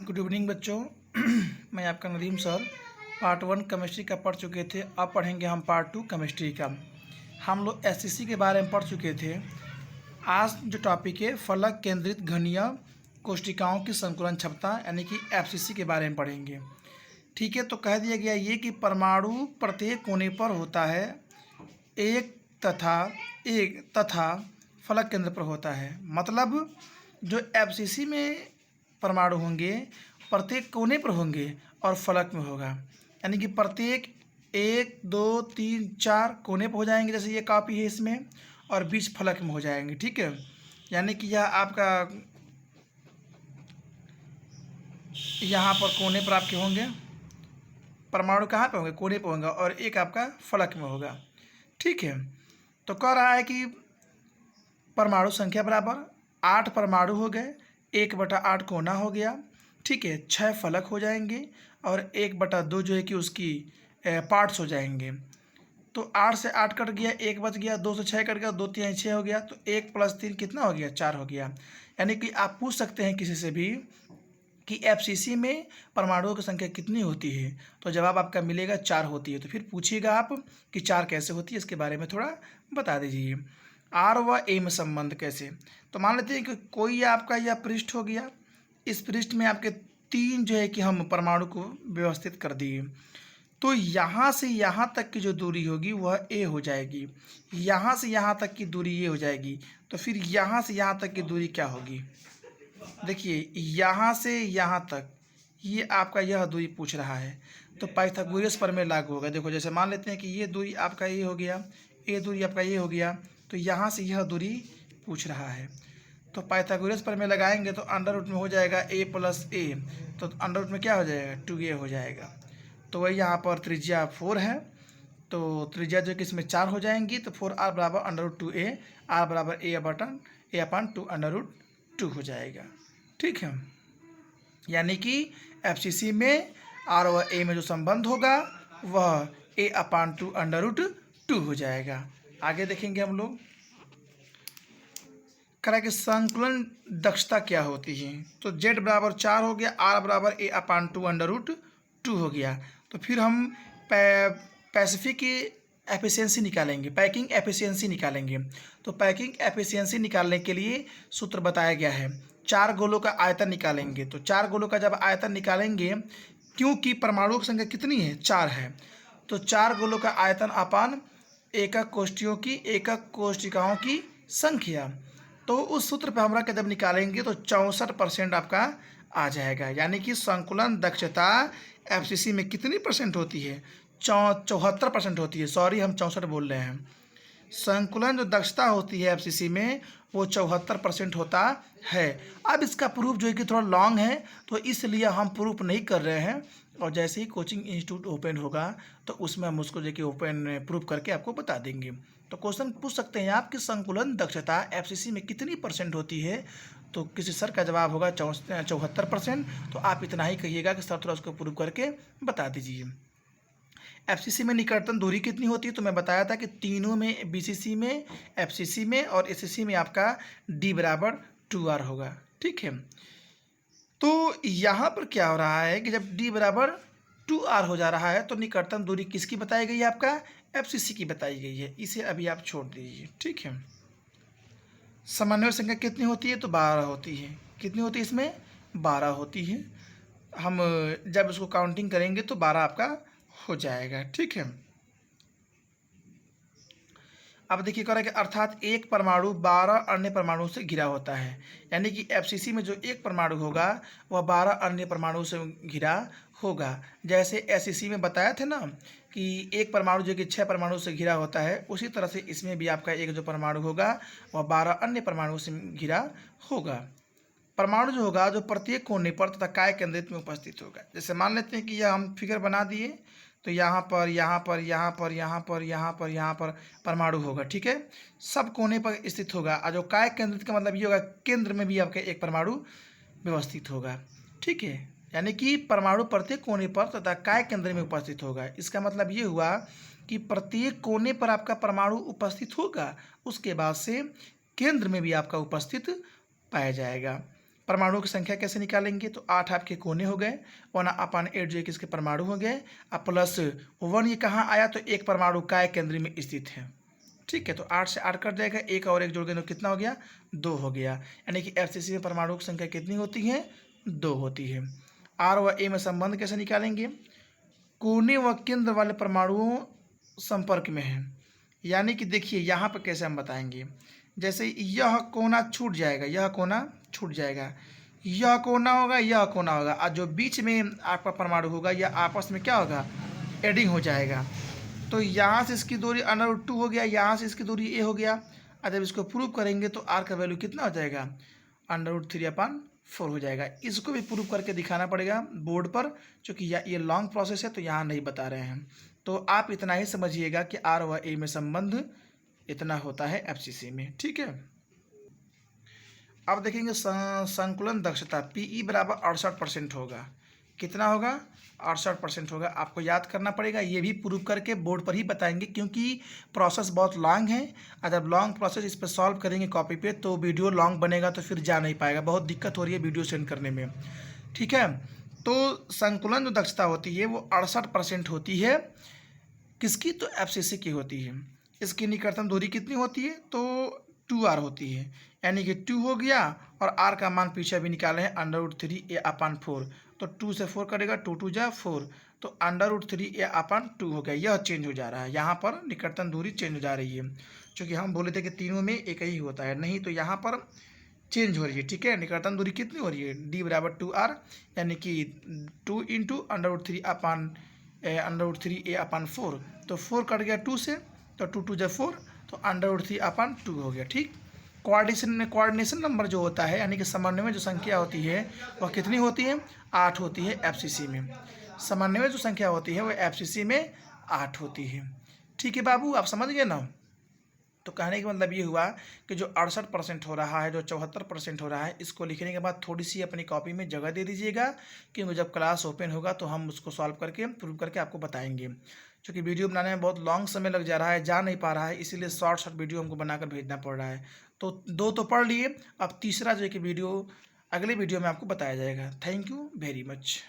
Good evening बच्चों। मैं आपका नदीम सर पार्ट 1 केमिस्ट्री का पढ़ चुके थे। अब पढ़ेंगे हम पार्ट 2 केमिस्ट्री का। हम लोग एससीसी के बारे में पढ़ चुके थे। आज जो टॉपिक है फलक केंद्रित घनीय कोशिकाओं की संकुलन क्षमता यानी कि एफसीसी के बारे में पढ़ेंगे। ठीक है, तो कह दिया गया ये कि परमाणु प्रत्येक कोने पर होता है एक तथा फलक केंद्र पर होता है। मतलब जो एफसीसी में परमाणु होंगे प्रत्येक कोने पर होंगे और फलक में होगा, यानी कि प्रत्येक 1 2 3 4 कोने पर हो जाएंगे, जैसे ये कॉपी है इसमें, और बीच फलक में हो जाएंगे। ठीक है, यानी कि यह आपका यहाँ पर कोने पर आपके होंगे, परमाणु कहाँ पे होंगे? कोने पर होंगे, और एक आपका फलक में होगा। ठीक है, तो कह रहा है कि परमाणु संख्या बराबर 8 परमाणु हो गए, 1/8 कोना हो गया। ठीक है, 6 फलक हो जाएंगे और 1/2 जो है कि उसकी पार्ट्स हो जाएंगे। तो 8 से 8 कट गया, 1 बच गया, 2 से 6 कट गया, 2 3 6 हो गया, तो 1 + 3 कितना हो गया? 4 हो गया। यानी कि आप पूछ सकते हैं किसी से भी कि एफसीसी में परमाणुओं की संख्या कितनी होती है, तो जवाब आपका मिलेगा 4 होती है। तो फिर पूछिएगा आप कि 4 कैसे होती है, इसके बारे में थोड़ा बता दीजिए। आर व ए में संबंध कैसे? तो मान लेते हैं कि कोई आपका यह पृष्ठ हो गया, इस पृष्ठ में आपके 3 जो है कि हम परमाणु को व्यवस्थित कर दिए, तो यहाँ से यहाँ तक की जो दूरी होगी वह ए हो जाएगी, यहाँ से यहाँ तक की दूरी ये हो जाएगी, तो फिर यहाँ से यहाँ तक की दूरी क्या होगी? देखिए, यहाँ से यहाँ तक ये आपका यह दूरी पूछ रहा है, तो पाइथागोरस प्रमेय लागू होगा। देखो, जैसे मान लेते हैं कि ये दूरी आपका ये हो गया, ये दूरी आपका ये हो गया, तो यहाँ से यह दूरी पूछ रहा है, तो पाइथागोरस प्रमेय लगाएंगे तो अंडर रूट में हो जाएगा a + a, तो अंडर रूट में क्या हो जाएगा? 2a हो जाएगा। तो वही यहाँ पर त्रिज्या 4 है, तो त्रिज्या जो कि इसमें 4 हो जाएंगी, तो 4r = √2a, r = a/2 हो जाएगा। ठीक है, यानी कि एफसीसी में आर व ए में जो संबंध होगा वह a/2 हो जाएगा। आगे देखेंगे हम लोग, करा कि संकुलन दक्षता क्या होती है। तो z = 4 हो गया, r = a/2 हो गया। तो फिर हम पैसिफिक एफिशिएंसी निकालेंगे, पैकिंग एफिशिएंसी निकालेंगे। तो पैकिंग एफिशिएंसी निकालने के लिए सूत्र बताया गया है, 4 गोलों का आयतन निकालेंगे। तो 4 गोलों का जब आयतन निकालेंगे, क्योंकि परमाणुओं की संख्या कितनी है? 4 है, तो 4 गोलों का आयतन अपान एकक कोशिकाओं की संख्या। तो उस सूत्र पर हमरा के जब निकालेंगे तो 64% आपका आ जाएगा। यानी कि संकुलन दक्षता एफसीसी में कितनी % होती है? 74% होती है। सॉरी, हम 64 बोल रहे हैं। संकुलन जो दक्षता होती है एफसीसी में वो 74% होता है। अब इसका प्रूफ जो है कि थोड़ा लॉन्ग है, तो इसलिए हम प्रूफ नहीं कर रहे हैं, और जैसे ही कोचिंग इंस्टीट्यूट ओपन होगा तो उसमें हम उसको जो कि ओपन प्रूफ करके आपको बता देंगे। तो क्वेश्चन पूछ सकते हैं आप कि संकुलन दक्षता एफसीसी में कितनी % होती है, तो किसी सर का जवाब होगा 74%। तो आप इतना ही कहिएगा कि सर थोड़ा उसको प्रूफ करके बता दीजिए। एफसीसी में निकटतम दूरी कितनी होती है? तो मैं बताया था कि तीनों में, बीसीसी में, एफसीसी में और एससीसी में आपका d = 2r होगा। ठीक है, तो यहाँ पर क्या हो रहा है कि जब d = 2r हो जा रहा है तो निकटतम दूरी किसकी बताई गई है? आपका एफसीसी की बताई गई है। इसे अभी आप छोड़ दीजिए। ठीक है, समन्वय संख्या कितनी होती है? तो 12 होती है। कितनी होती है इसमें? 12 होती है। हम जब उसको काउंटिंग करेंगे तो 12 आपका हो जाएगा। ठीक है, अब देखिए कह रहा है कि अर्थात एक परमाणु 12 अन्य परमाणुओं से घिरा होता है। यानी कि एफसीसी में जो एक परमाणु होगा वह 12 अन्य परमाणुओं से घिरा होगा। जैसे एससीसी में बताया थे ना कि एक परमाणु जो कि 6 परमाणु से घिरा होता है, उसी तरह से इसमें भी आपका एक जो परमाणु होगा वह 12 अन्य परमाणुओं से घिरा होगा। परमाणु जो होगा जो प्रत्येक कोने पर तथा काय केंद्रित में उपस्थित होगा। जैसे मान लेते हैं कि यह हम फिगर बना दिए, तो यहाँ पर यहाँ पर यहाँ पर यहाँ पर यहाँ पर यहाँ पर परमाणु होगा। ठीक है, सब कोने पर स्थित होगा, और जो काय केंद्रित का मतलब ये होगा केंद्र में भी आपका एक परमाणु व्यवस्थित होगा। ठीक है, यानी कि परमाणु प्रत्येक कोने पर तथा काय केंद्र में उपस्थित होगा। इसका मतलब ये हुआ कि प्रत्येक कोने पर आपका परमाणु उपस्थित होगा, उसके बाद से केंद्र में भी आपका उपस्थित पाया जाएगा। परमाणुओं की संख्या कैसे निकालेंगे, तो 8 आपके कोने हो गए, 1/8 जो है किसके परमाणु हो गए, अब प्लस 1 ये कहाँ आया, तो एक परमाणु काय केंद्र में स्थित है। ठीक है, तो 8 से 8 कट जाएगा, एक और एक जोड़ देंगे तो कितना हो गया, 2 हो गया। यानी कि FCC में परमाणु की संख्या कितनी होती है, 2 होती है। R व A में संबंध कैसे निकालेंगे, कोने व केंद्र वाले परमाणुओं संपर्क में है। यानी कि देखिए यहाँ पर कैसे हम बताएंगे, जैसे यह कोना छूट जाएगा, यह कोना छूट जाएगा, यह कोना होगा, यह कोना होगा, और जो बीच में आपका परमाणु होगा यह आपस में क्या होगा, एडिंग हो जाएगा। तो यहाँ से इसकी दूरी √2 हो गया, यहाँ से इसकी दूरी a हो गया, और जब इसको प्रूव करेंगे तो r का वैल्यू कितना हो जाएगा, √3/4 हो जाएगा। इसको भी प्रूव करके दिखाना पड़ेगा बोर्ड पर, क्योंकि ये लॉन्ग प्रोसेस है तो यहाँ नहीं बता रहे हैं। तो आप इतना ही समझिएगा कि R व A में संबंध इतना होता है FCC में। ठीक है, अब देखेंगे संकुलन दक्षता PE बराबर 68% होगा। कितना होगा, 68% होगा। आपको याद करना पड़ेगा, ये भी प्रूव करके बोर्ड पर ही बताएंगे, क्योंकि प्रोसेस बहुत लॉन्ग है। और जब लॉन्ग प्रोसेस इस पर सॉल्व करेंगे कॉपी पे तो वीडियो लॉन्ग बनेगा, तो फिर जा नहीं पाएगा, बहुत दिक्कत हो रही है वीडियो सेंड करने में। ठीक है, तो संकुलन जो दक्षता होती है वो 68% होती है। किसकी, तो FCC की होती है। इसकी निकटतम दूरी कितनी होती है, तो 2r होती है, यानी कि 2 हो गया, और r का मान पीछे अभी निकाले हैं √3a/4, तो 2 से 4 करेगा, 2 2 जा 4, तो √3a/2 हो गया। यह चेंज हो जा रहा है, यहाँ पर निकटतम दूरी चेंज हो जा रही है, क्योंकि हम बोले थे कि तीनों में एक ही होता है, नहीं तो यहाँ पर चेंज हो रही है। ठीक है, निकटतम दूरी कितनी हो रही है, d बराबर 2r, यानी कि 2 इंटू √3a/4, तो 4 कट गया 2 से, तो 2 2 जा 4, तो √3/2 हो गया। ठीक, कोऑर्डिनेशन नंबर जो होता है, यानी कि समन्वय जो संख्या होती है वह कितनी होती है, 8 होती है FCC में। समन्वय जो संख्या होती है वह FCC में 8 होती है। ठीक है बाबू, आप समझ गए ना। तो कहने का मतलब ये हुआ कि जो 68% हो रहा है, जो 74% हो रहा है, इसको लिखने के बाद थोड़ी सी अपनी कॉपी में जगह दे दीजिएगा, क्योंकि जब क्लास ओपन होगा तो हम उसको सॉल्व करके प्रूव करके आपको बताएंगे। क्योंकि वीडियो बनाने में बहुत लॉन्ग समय लग जा रहा है, जा नहीं पा रहा है, इसीलिए शॉर्ट वीडियो हमको बनाकर भेजना पड़ रहा है। तो 2 तो पढ़ लिए, अब तीसरा जो है कि वीडियो अगले वीडियो में आपको बताया जाएगा। Thank you very much.